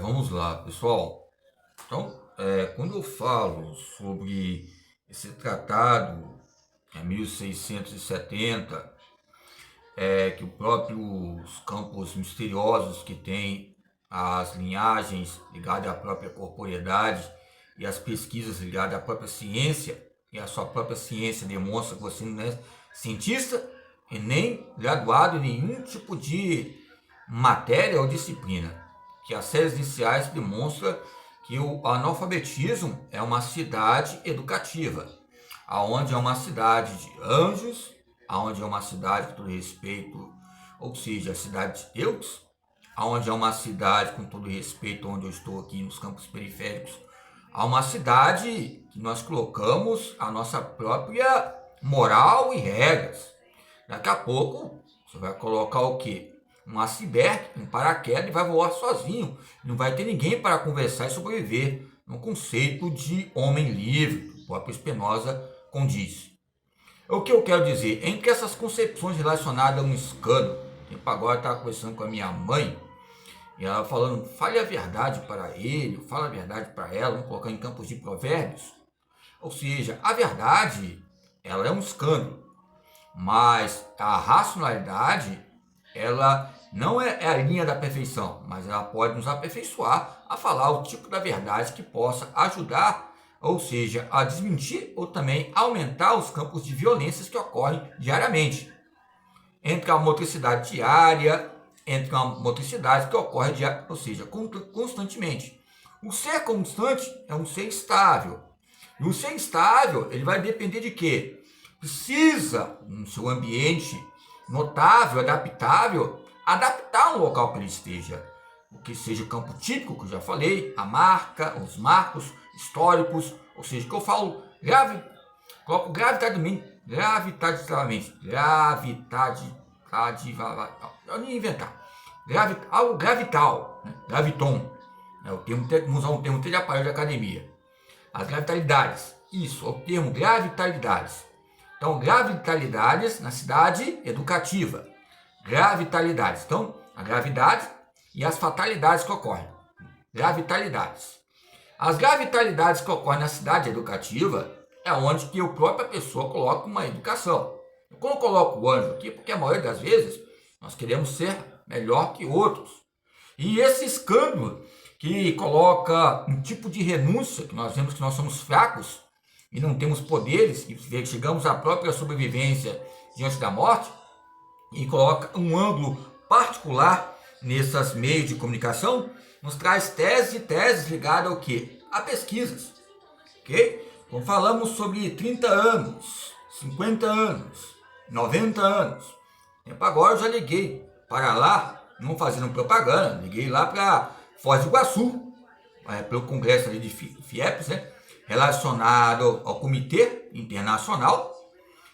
Vamos lá, pessoal. Então, quando eu falo sobre esse tratado, 1670, que o próprios campos misteriosos que tem as linhagens ligadas à própria corporeidade e as pesquisas ligadas à própria ciência, e a sua própria ciência demonstra que você não é cientista e nem graduado em nenhum tipo de matéria ou disciplina, que as séries iniciais demonstram que o analfabetismo é uma cidade educativa, aonde é uma cidade de anjos, aonde é uma cidade com todo respeito, ou seja, a cidade de Deus, aonde é uma cidade com todo respeito, onde eu estou aqui nos campos periféricos, há uma cidade que nós colocamos a nossa própria moral e regras. Daqui a pouco você vai colocar o quê? Um iceberg, um paraquedas e vai voar sozinho. Não vai ter ninguém para conversar e sobreviver. No conceito de homem livre, que o próprio Spinoza condiz. O que eu quero dizer? Entre essas concepções relacionadas a um escândalo, tempo agora eu estava conversando com a minha mãe, e ela falando, fale a verdade para ele, fala a verdade para ela, vamos colocar em campos de provérbios. Ou seja, a verdade, ela é um escândalo. Mas a racionalidade, ela não é a linha da perfeição, mas ela pode nos aperfeiçoar a falar o tipo da verdade que possa ajudar, ou seja, a desmentir ou também aumentar os campos de violências que ocorrem diariamente. Entre a motricidade diária, entre uma motricidade que ocorre diária, ou seja, constantemente. O ser constante é um ser estável. E o ser instável, ele vai depender de quê? Precisa, no seu ambiente notável, adaptável, adaptar um local que ele esteja. O que seja o campo típico, que eu já falei, a marca, os marcos históricos, ou seja, que eu falo coloco eu nem inventar, algo gravital, né? Graviton, é o termo, vamos usar um termo de aparelho de academia. As gravitalidades, isso, é o termo gravitalidades. Então, gravitalidades na cidade educativa. Gravitalidades. Então, a gravidade e as fatalidades que ocorrem. Gravitalidades. As gravitalidades que ocorrem na cidade educativa é onde que a própria pessoa coloca uma educação. Quando eu coloco o anjo aqui, porque a maioria das vezes nós queremos ser melhor que outros. E esse escândalo que coloca um tipo de renúncia, que nós vemos que nós somos fracos e não temos poderes, e chegamos à própria sobrevivência diante da morte, e coloca um ângulo particular nesses meios de comunicação, nos traz teses ligadas ao quê? A pesquisas, ok? Então falamos sobre 30 anos, 50 anos, 90 anos. Tempo agora eu já liguei para lá, não fazendo propaganda, liguei lá para Foz do Iguaçu, pelo congresso ali de FIEPS, né? Relacionado ao Comitê Internacional,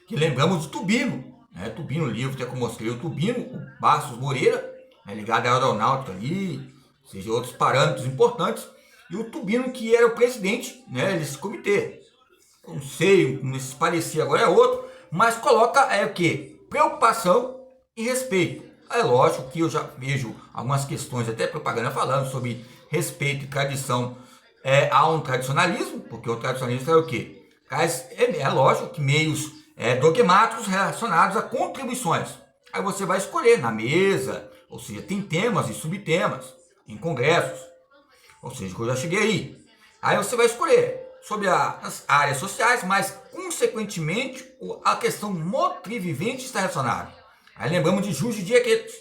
que lembramos de Tubino, né? Tubino, o livro que eu mostrei, o Tubino, o Bastos Moreira, né? Ligado à aeronáutica ali, seja outros parâmetros importantes, e o Tubino que era o presidente, né, desse comitê. Não sei, não se parecia, agora é outro, mas coloca o que? Preocupação e respeito. É lógico que eu já vejo algumas questões, até propaganda falando sobre respeito e tradição. Há um tradicionalismo, porque o tradicionalismo é o quê? É lógico que meios dogmáticos relacionados a contribuições. Aí você vai escolher na mesa, ou seja, tem temas e subtemas, em congressos, ou seja, que eu já cheguei aí. Aí você vai escolher sobre as áreas sociais, mas consequentemente a questão motrivivente está relacionada. Aí lembramos de Jules de Goethe,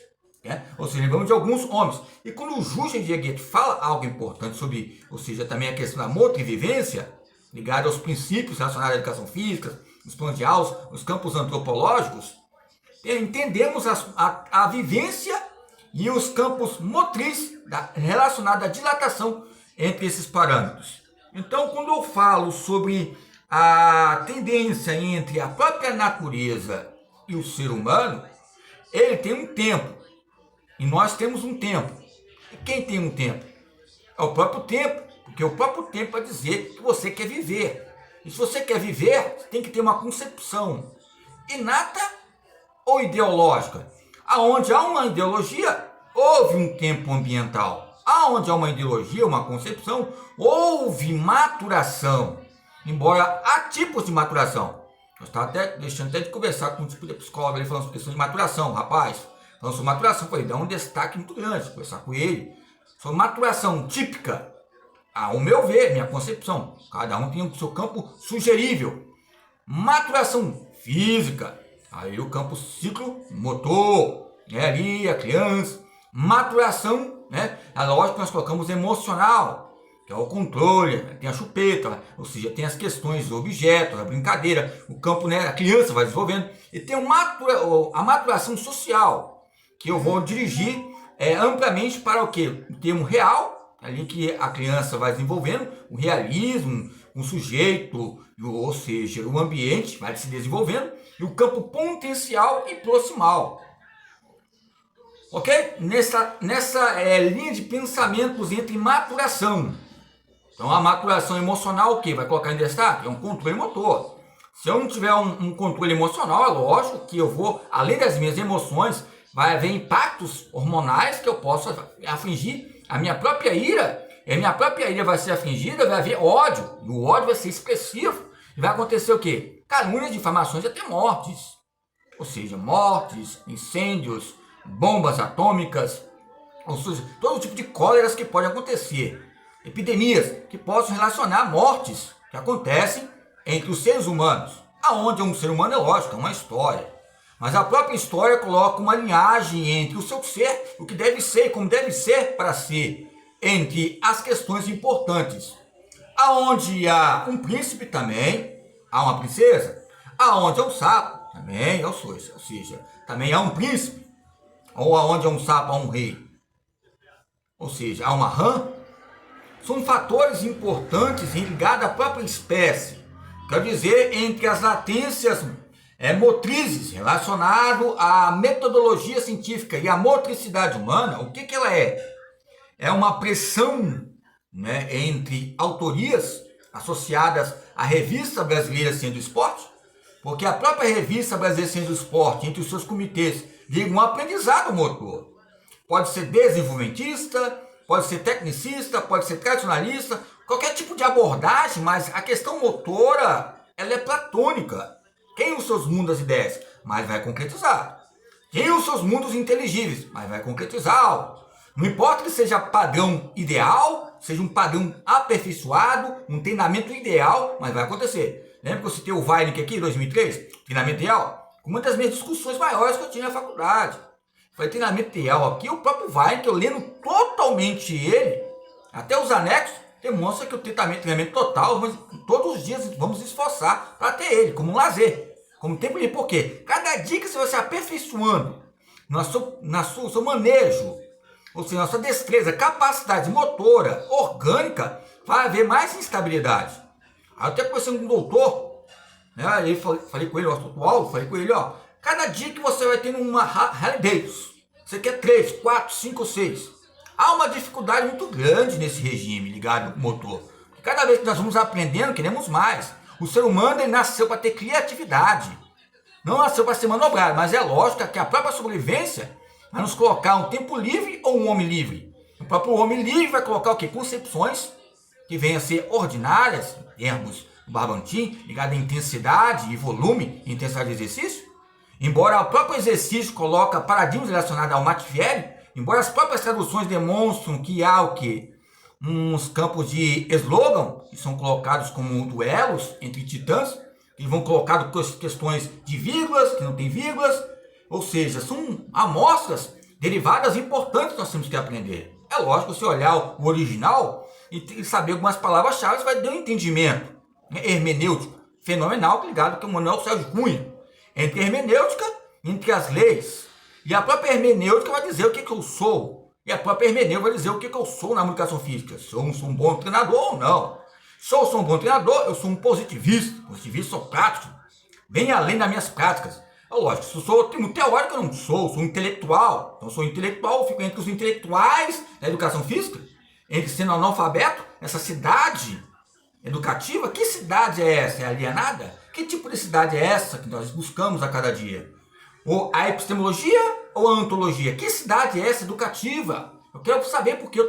né? Ou seja, lembramos de alguns homens. E quando o Jules de Goethe fala algo importante sobre, ou seja, também a questão da motrivivência, ligada aos princípios relacionados à educação física, os planos de aulas, os campos antropológicos, entendemos a vivência e os campos motrizes relacionados à dilatação entre esses parâmetros. Então, quando eu falo sobre a tendência entre a própria natureza e o ser humano, ele tem um tempo. E nós temos um tempo. E quem tem um tempo? É o próprio tempo. Porque o próprio tempo vai dizer que você quer viver. E se você quer viver, você tem que ter uma concepção inata ou ideológica. Aonde há uma ideologia, houve um tempo ambiental. Aonde há uma ideologia, uma concepção, houve maturação. Embora há tipos de maturação. Eu estava até deixando até de conversar com um tipo de psicólogo, ele falando sobre questão de maturação, rapaz. Falando sobre maturação, falei, dá um destaque muito grande, conversar com ele. Sobre maturação típica, ao meu ver, minha concepção. Cada um tem o seu campo sugerível. Maturação física, aí o campo ciclo motor, ali a criança. Maturação, é lógico que nós colocamos emocional, que é o controle, tem a chupeta, ou seja, tem as questões do objeto, a brincadeira, o campo, a criança vai desenvolvendo. E tem a maturação social, que eu vou dirigir amplamente para o quê? O termo real, ali que a criança vai desenvolvendo, o realismo, o sujeito, ou seja, o ambiente vai se desenvolvendo, e o campo potencial e proximal. Ok? Nessa linha de pensamentos entre maturação. Então a maturação emocional, o que vai colocar em destaque? É um controle motor. Se eu não tiver um controle emocional, é lógico que eu vou, além das minhas emoções, vai haver impactos hormonais que eu posso afligir a minha própria ira. E a minha própria ira vai ser afligida, vai haver ódio. E o ódio vai ser expressivo. E vai acontecer o quê? Calúnias, difamações e até mortes. Ou seja, mortes, incêndios, bombas atômicas, ou seja, todo tipo de cóleras que podem acontecer. Epidemias que possam relacionar mortes que acontecem entre os seres humanos. Aonde um ser humano é lógico, é uma história. Mas a própria história coloca uma linhagem entre o seu ser, o que deve ser e como deve ser para ser, entre as questões importantes. Aonde há um príncipe também, há uma princesa. Aonde há um sapo, também há o ou seja, também há um príncipe. Ou aonde há um sapo, há um rei. Ou seja, há uma rã. São fatores importantes ligados à própria espécie. Quer dizer, entre as latências motrizes relacionado à metodologia científica e à motricidade humana, o que ela é? É uma pressão entre autorias associadas à Revista Brasileira de Ciência do Esporte, porque a própria Revista Brasileira de Ciência do Esporte, entre os seus comitês, liga um aprendizado motor. Pode ser desenvolvimentista, pode ser tecnicista, pode ser tradicionalista, qualquer tipo de abordagem, mas a questão motora, ela é platônica. Tem os seus mundos das ideias, mas vai concretizar. Tem os seus mundos inteligíveis, mas vai concretizar algo. Não importa que seja padrão ideal, seja um padrão aperfeiçoado, um treinamento ideal, mas vai acontecer. Lembra que eu citei o Weinig aqui, em 2003? Treinamento ideal? Com uma das minhas discussões maiores que eu tinha na faculdade. Foi treinamento ideal aqui, o próprio Weinig, eu lendo totalmente ele, até os anexos, demonstra que o treinamento total, todos os dias vamos esforçar para ter ele, como um lazer, como tempo livre. Por quê? Cada dia que você vai se aperfeiçoando no seu manejo, ou seja, na sua destreza, capacidade motora, orgânica, vai haver mais instabilidade. Aí eu até conversando com um doutor, aí falei com ele, o atual, falei com ele, cada dia que você vai tendo uma Harley Davidson, você quer 3, 4, 5, 6. Há uma dificuldade muito grande nesse regime ligado ao motor. Porque cada vez que nós vamos aprendendo, queremos mais. O ser humano ele nasceu para ter criatividade. Não nasceu para ser manobrado, mas é lógico que a própria sobrevivência vai nos colocar um tempo livre ou um homem livre. O próprio homem livre vai colocar o quê? Concepções que venham a ser ordinárias, em termos do Barbantin, ligado à intensidade e volume, intensidade de exercício. Embora o próprio exercício coloque paradigmas relacionados ao Matfieri, embora as próprias traduções demonstram que há o quê? Uns campos de slogan, que são colocados como duelos entre titãs, que vão colocar questões de vírgulas, que não tem vírgulas, ou seja, são amostras derivadas importantes que nós temos que aprender. É lógico, se olhar o original e saber algumas palavras-chave, vai dar um entendimento hermenêutico fenomenal ligado com o Manuel Sérgio Cunha. Entre hermenêutica, entre as leis. E a própria hermenêutica vai dizer o que eu sou. E a própria hermenêutica vai dizer o que eu sou na comunicação física. Se eu sou um bom treinador ou não. Se eu sou um bom treinador, eu sou um positivista. Positivista, sou prático. Bem além das minhas práticas. É lógico, se eu sou teórico, eu não sou intelectual. Então, eu sou intelectual, eu fico entre os intelectuais da educação física. Entre sendo analfabeto, essa cidade educativa. Que cidade é essa? É alienada? Que tipo de cidade é essa que nós buscamos a cada dia? Ou a epistemologia ou a ontologia? Que cidade é essa educativa? Eu quero saber porque eu